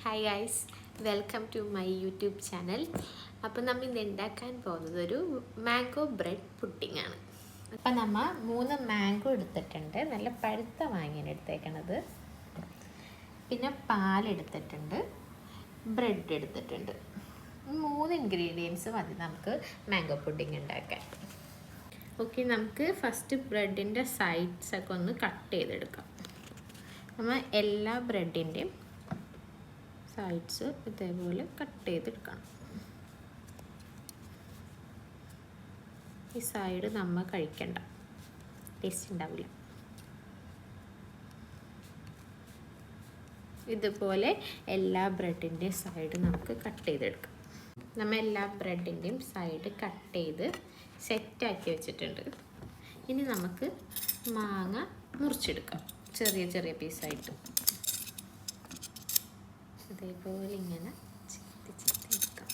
Hi guys, welcome to my YouTube channel. അപ്പോൾ നമ്മൾ ഇന്ന് ഉണ്ടാക്കാൻ പോകുന്നത് ഒരു മാംഗോ ബ്രെഡ് പുഡിംഗ് ആണ്. അപ്പം നമ്മൾ 3 മാംഗോ എടുത്തിട്ടുണ്ട്, നല്ല പഴുത്ത മാങ്ങയാണ് എടുത്തേക്കണത്. പിന്നെ പാലെടുത്തിട്ടുണ്ട്, ബ്രെഡ് എടുത്തിട്ടുണ്ട്. 3 ഇൻഗ്രീഡിയൻസ് മതി നമുക്ക് മാംഗോ പുഡിംഗ് ഉണ്ടാക്കാൻ. ഓക്കെ, നമുക്ക് ഫസ്റ്റ് ബ്രെഡിൻ്റെ സൈഡ്സൊക്കെ ഒന്ന് കട്ട് ചെയ്തെടുക്കാം. നമ്മൾ എല്ലാ ബ്രെഡിൻ്റെയും സൈഡ്സ് ഇതേപോലെ കട്ട് ചെയ്തെടുക്കണം. ഈ സൈഡ് നമ്മൾ കഴിക്കണ്ട, ടേസ്റ്റ് ഉണ്ടാവില്ല. ഇതുപോലെ എല്ലാ ബ്രെഡിൻ്റെയും സൈഡ് നമുക്ക് കട്ട് ചെയ്തെടുക്കാം. നമ്മൾ എല്ലാ ബ്രെഡിൻ്റെയും സൈഡ് കട്ട് ചെയ്ത് സെറ്റാക്കി വെച്ചിട്ടുണ്ട്. ഇനി നമുക്ക് മാങ്ങ മുറിച്ചെടുക്കാം, ചെറിയ ചെറിയ പീസായിട്ട്. അതേപോലെ ഇങ്ങനെ ചെത്തി എടുക്കാം.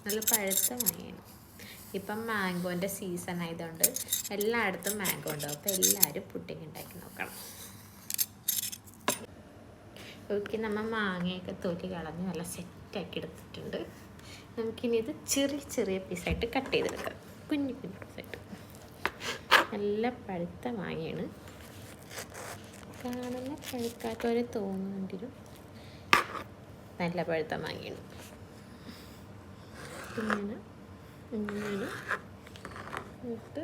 നല്ല പഴുത്ത മാങ്ങയാണ്. ഇപ്പം മാംഗോൻ്റെ സീസൺ ആയതുകൊണ്ട് എല്ലായിടത്തും മാംഗോ ഉണ്ടാവും. അപ്പോൾ എല്ലാവരും പുഡിംഗ് ഉണ്ടാക്കി നോക്കണം. ഓക്കെ, നമ്മൾ മാങ്ങയൊക്കെ തൊലി കളഞ്ഞ് നല്ല സെറ്റാക്കി എടുത്തിട്ടുണ്ട്. നമുക്കിനി ഇത് ചെറിയ ചെറിയ പീസായിട്ട് കട്ട് ചെയ്തെടുക്കാം, കുഞ്ഞു കുഞ്ഞു പീസായിട്ട്. നല്ല പഴുത്ത മാങ്ങയാണ്, കാണുന്ന പഴുക്കാത്തവരെ തോന്നുമെങ്കിലും നല്ല പഴുത്ത മാങ്ങയാണ്. ഇങ്ങനെ ഇങ്ങനെ ഇട്ട്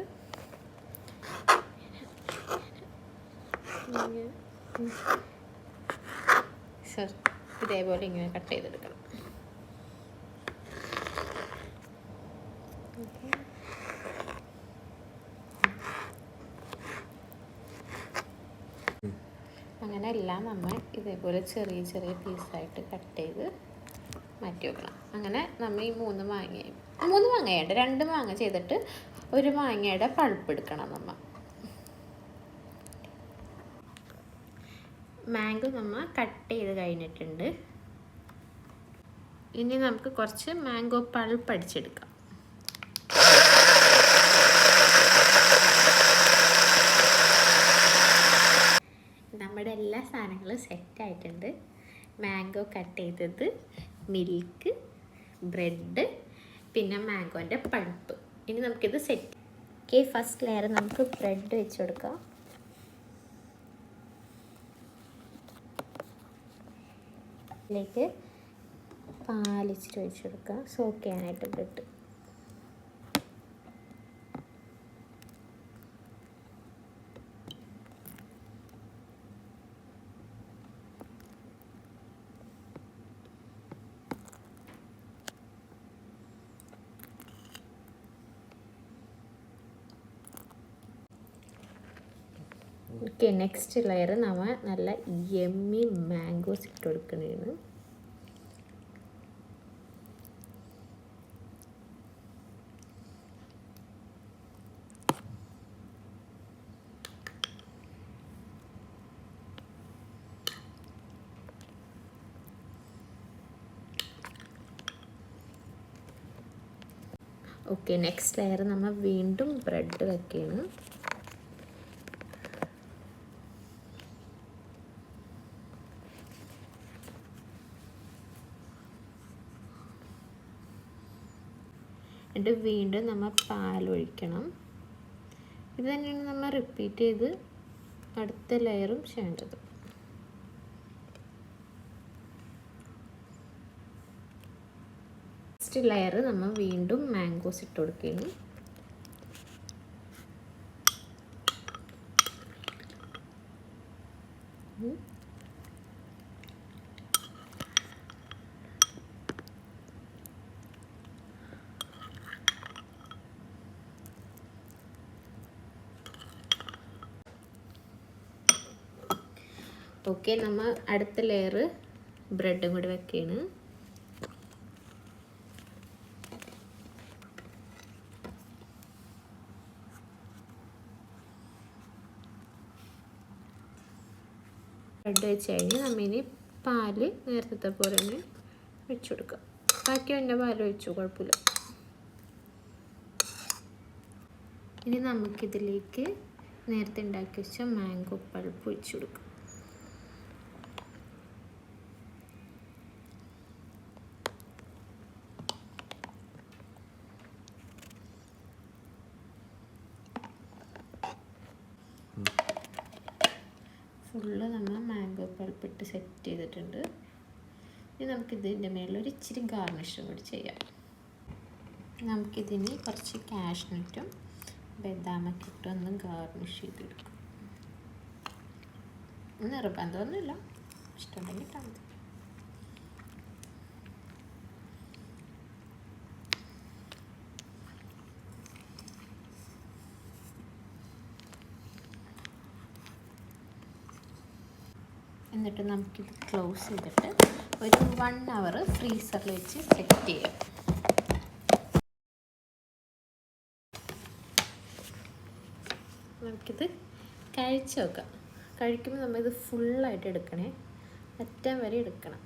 ഇതേപോലെ ഇങ്ങനെ കട്ട് ചെയ്തെടുക്കണം. ഓക്കെ, അങ്ങനെ എല്ലാം നമ്മൾ ഇതേപോലെ ചെറിയ ചെറിയ പീസായിട്ട് കട്ട് ചെയ്ത് മാറ്റി വെക്കണം. അങ്ങനെ നമ്മൾ ഈ 3 മാങ്ങയുണ്ട്, 2 മാങ്ങ ചെയ്തിട്ട് 1 മാങ്ങയുടെ പൾപ്പ് എടുക്കണം. നമ്മൾ മാംഗോ നമ്മൾ കട്ട് ചെയ്ത് കഴിഞ്ഞിട്ടുണ്ട്. ഇനി നമുക്ക് കുറച്ച് മാംഗോ പൾപ്പ് അടിച്ചെടുക്കാം. നമ്മുടെ എല്ലാ സാധനങ്ങളും സെറ്റായിട്ടുണ്ട്. മാംഗോ കട്ട് ചെയ്തത്, മിൽക്ക്, ബ്രെഡ്, പിന്നെ മാംഗോൻ്റെ പൾപ്പ്. ഇനി നമുക്കിത് സെറ്റ്. ഓക്കെ, ഫസ്റ്റ് ലെയർ നമുക്ക് ബ്രെഡ് വെച്ച് കൊടുക്കാം. അതിലേക്ക് പാലിച്ചിട്ട് ഒഴിച്ച് കൊടുക്കാം, സോക്ക് ചെയ്യാനായിട്ട് ബ്രെഡ്. ഓക്കെ, നെക്സ്റ്റ് ലെയർ നമ്മൾ നല്ല യമ്മി മാംഗോസ് ഇട്ട് കൊടുക്കുന്നതാണ്. ഓക്കെ, നെക്സ്റ്റ് ലെയർ നമ്മൾ വീണ്ടും ബ്രെഡ് വെക്കുകയാണ്. എന്നിട്ട് വീണ്ടും നമ്മൾ പാലൊഴിക്കണം. ഇത് തന്നെയാണ് നമ്മൾ റിപ്പീറ്റ് ചെയ്ത് അടുത്ത ലെയറും ചെയ്യേണ്ടത്. നെക്സ്റ്റ് ലെയർ നമ്മൾ വീണ്ടും മാംഗോസ് ഇട്ട് കൊടുക്കുകയാണ്. ഓക്കെ, നമ്മൾ അടുത്ത ലെയർ ബ്രെഡും കൂടി വെക്കുകയാണ്. ബ്രെഡ് വെച്ച് കഴിഞ്ഞ് നമ്മൾ ഇനി പാല് നേരത്തെ പോലെ തന്നെ വെച്ച് കൊടുക്കുക. ബാക്കി തന്നെ പാൽ ഒഴിച്ചു, കുഴപ്പമില്ല. ഇനി നമുക്കിതിലേക്ക് നേരത്തെ ഉണ്ടാക്കി വെച്ച മാംഗോ പൾപ്പ് ഒഴിച്ചു കൊടുക്കാം. ഫുള്ള് നമ്മൾ മാംഗോ പൾപ്പിട്ട് സെറ്റ് ചെയ്തിട്ടുണ്ട്. ഇനി നമുക്കിതിൻ്റെ മേളിലൊരു ഇച്ചിരി ഗാർണിഷും കൂടി ചെയ്യാം. നമുക്കിതിന് കുറച്ച് കാഷ്നട്ടും ബദാമൊക്കെ ഇട്ട് ഒന്ന് ഗാർണിഷ് ചെയ്തെടുക്കും. നിർബന്ധമൊന്നുമില്ല, ഇഷ്ടമുണ്ടെങ്കിൽ ഇട്ടാൽ മതി. എന്നിട്ട് നമുക്കിത് ക്ലോസ് ചെയ്തിട്ട് ഒരു 1 hour ഫ്രീസറിൽ വെച്ച് സെറ്റ് ചെയ്യാം. നമുക്കിത് കഴിച്ച് നോക്കാം. കഴിക്കുമ്പോൾ നമ്മളിത് ഫുള്ളായിട്ട് എടുക്കണേ, അറ്റം വരെ എടുക്കണം.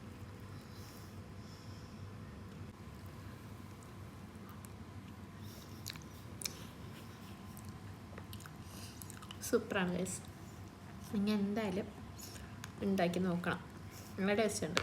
സൂപ്പറാണ് ഗൈസ്. നിങ്ങൾ എന്തായാലും ഉണ്ടാക്കി നോക്കണം, നല്ല ടേസ്റ്റ് ഉണ്ട്.